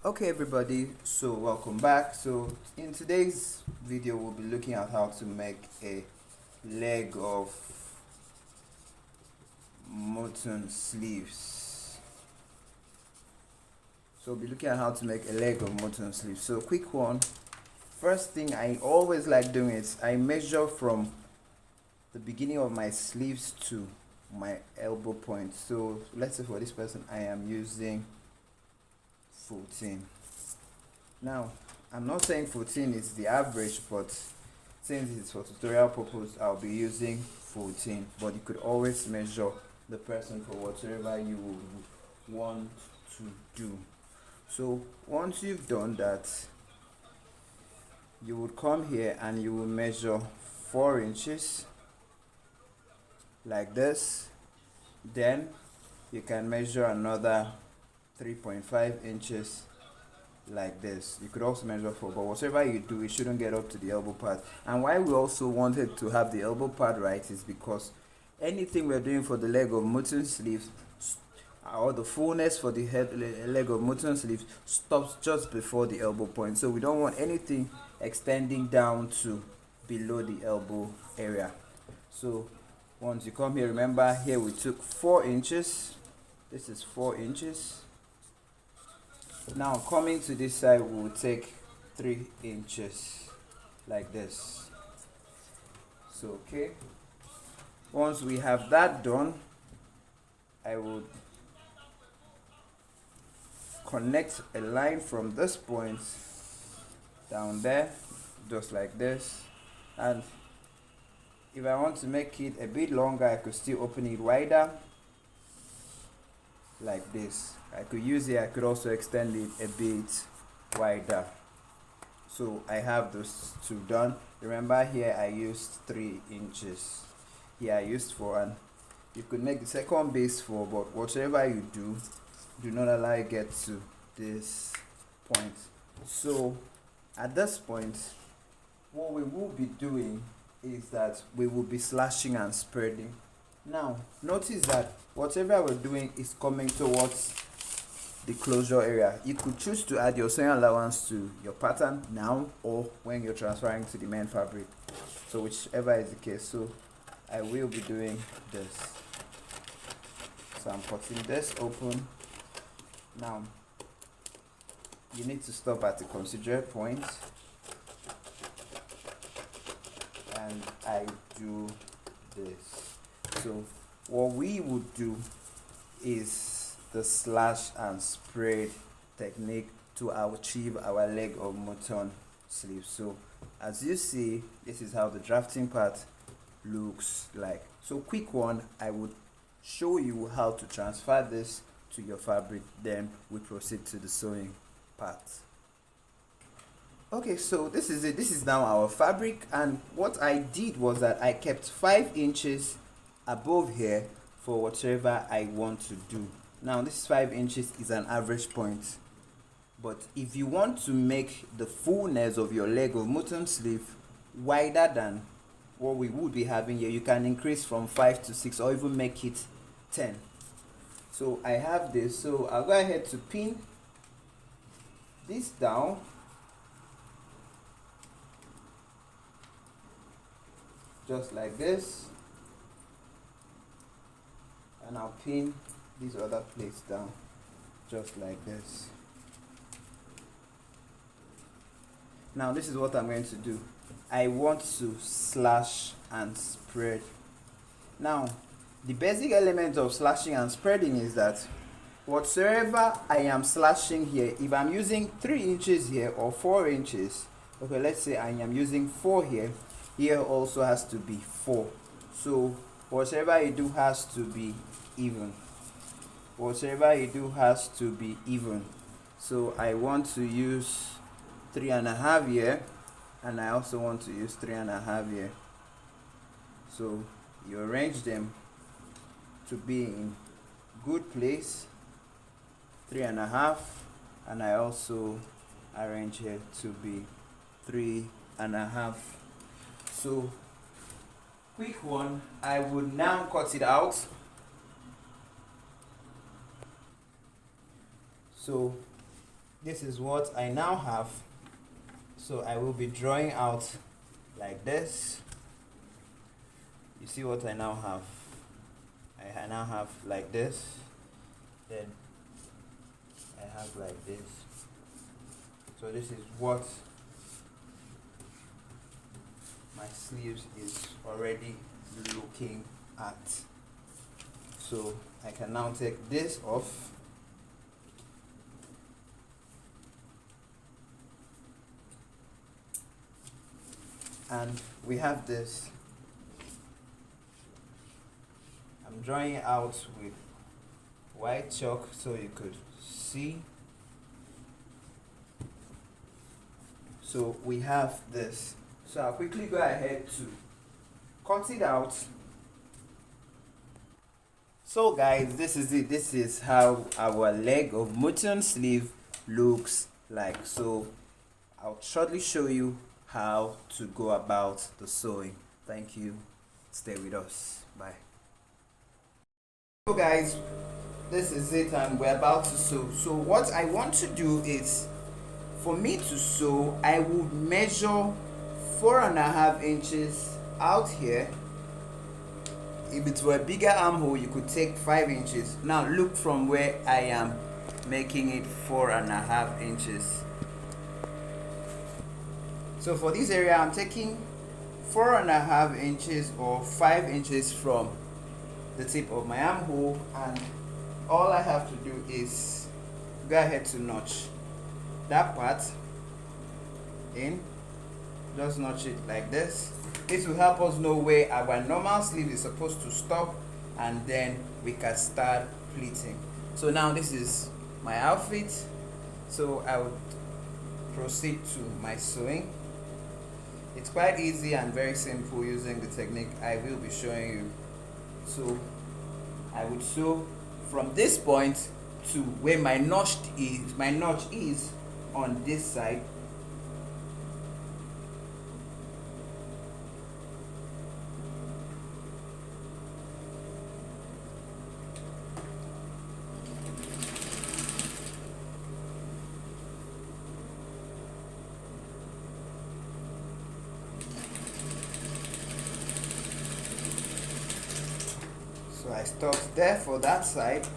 Okay everybody, so welcome back. So in today's video we'll be looking at how to make a leg of mutton sleeves. So we'll be looking at how to make a leg of mutton sleeves. So quick one. First thing I always like doing is I measure from the beginning of my sleeves to my elbow point. So let's say for this person I am using 14. Now I'm not saying 14 is the average, but since it's for tutorial purpose I'll be using 14, but you could always measure the person for whatever you want to do. So once you've done that, you would come here and you will measure 4 inches like this. Then you can measure another 3.5 inches like this. You could also measure 4, but whatever you do, it shouldn't get up to the elbow pad. And why we also wanted to have the elbow pad right is because anything we're doing for the leg of mutton sleeves, or the fullness for the leg of mutton sleeves, stops just before the elbow point. So we don't want anything extending down to below the elbow area. So once you come here, remember here we took 4 inches. This is 4 inches. Now coming to this side, we will take 3 inches like this. So okay, once we have that done, I would connect a line from this point down there, just like this. And if I want to make it a bit longer, I could still open it wider like this. I could use it, I could also extend it a bit wider. So I have those two done. Remember here I used 3 inches, here I used 4, and you could make the second base 4, but whatever you do not allow it get to this point. So at this point, what we will be doing is that we will be slashing and spreading. Now notice that whatever we're doing is coming towards the closure area. You could choose to add your sewing allowance to your pattern now or when you're transferring to the main fabric, so whichever is the case. So I will be doing this. So I'm cutting this open. Now you need to stop at a considerate point, and I do this. So what we would do is the slash and spread technique to achieve our leg of mutton sleeve. So as you see, this is how the drafting part looks like. So quick one, I would show you how to transfer this to your fabric, then we proceed to the sewing part. Okay, so this is it. This is now our fabric, and what I did was that I kept 5 inches above here for whatever I want to do. Now this 5 inches is an average point, but if you want to make the fullness of your leg of mutton sleeve wider than what we would be having here, you can increase from 5 to 6 or even make it 10. So I have this, so I'll go ahead to pin this down, just like this, and I'll pin these other plates down just like this. Now this is what I'm going to do. I want to slash and spread. Now the basic element of slashing and spreading is that whatsoever I am slashing here, if I'm using 3 inches here or 4 inches, okay, let's say I am using 4 here, here also has to be 4. So whatever you do has to be even. Whatever you do has to be even. So I want to use 3.5 here, and I also want to use 3.5 here. So you arrange them to be in good place, 3.5, and I also arrange here to be 3.5. So quick one, I would now cut it out. So this is what I now have. So I will be drawing out like this. You see what I now have? I now have like this, then I have like this. So this is what my sleeves is already looking at. So I can now take this off. And we have this. I'm drawing it out with white chalk so you could see. So we have this. So I'll quickly go ahead to cut it out. So guys, this is it. This is how our leg of MUTINION sleeve looks like. So I'll shortly show you how to go about the sewing. Thank you. Stay with us. Bye. So guys, this is it and we're about to sew. So what I want to do is, for me to sew, I would measure 4.5 inches out here. If it were a bigger armhole, you could take 5 inches. Now look from where I am making it 4.5 inches. So for this area, I'm taking 4.5 inches or 5 inches from the tip of my armhole, and all I have to do is go ahead to notch that part in. Just notch it like this. This will help us know where our normal sleeve is supposed to stop, and then we can start pleating. So now this is my outfit. So I would proceed to my sewing. It's quite easy and very simple using the technique I will be showing you. So I would sew from this point to where my notch is on this side. So I stopped there for that side.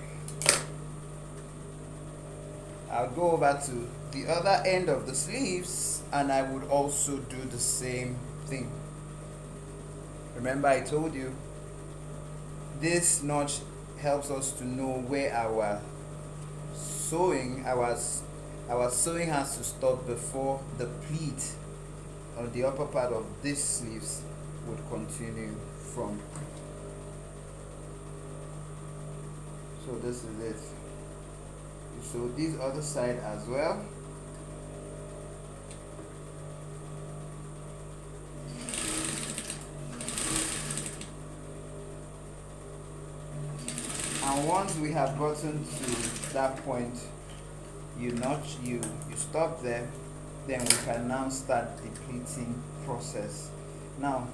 I'll go over to the other end of the sleeves and I would also do the same thing. Remember, I told you this notch helps us to know where our sewing has to stop before the pleat on the upper part of this sleeves would continue from. So this is it. So this other side as well. And once we have gotten to that point, you stop there, then we can now start the pleating process. Now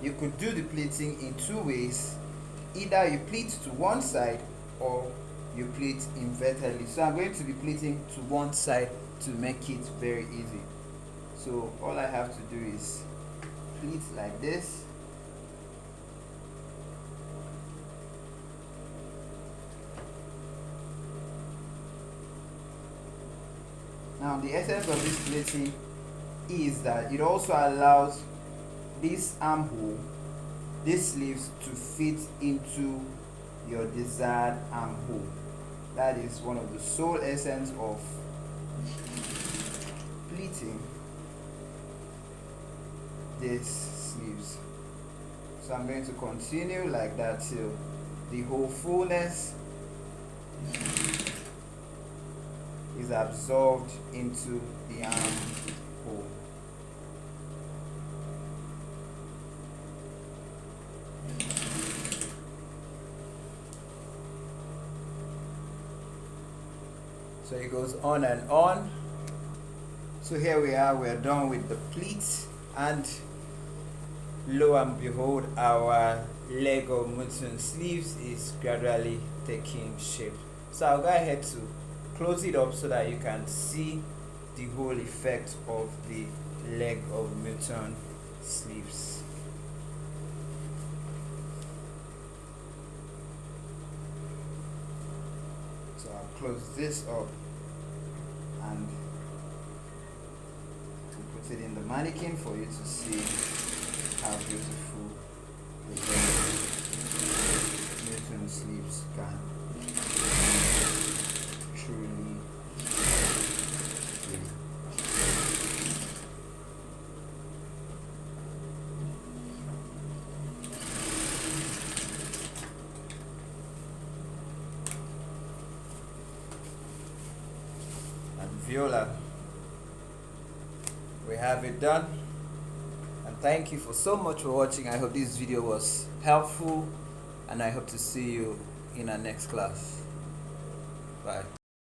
you could do the pleating in two ways. Either you pleat to one side or you pleat invertedly. So I'm going to be pleating to one side to make it very easy. So all I have to do is pleat like this. Now the essence of this pleating is that it also allows this armhole, these sleeves, to fit into your desired armhole. That is one of the sole essence of pleating these sleeves. So I'm going to continue like that till the whole fullness is absorbed into the armhole. So it goes on and on. So here we are, we're done with the pleats, and lo and behold, our leg of MUTINION sleeves is gradually taking shape. So I'll go ahead to close it up so that you can see the whole effect of the leg of Muton sleeves. So I'll close this up and put it in the mannequin for you to see how beautiful the Muton sleeves can truly be. And Viola, we have it done. And thank you for so much for watching. I hope this video was helpful, and I hope to see you in our next class. Bye.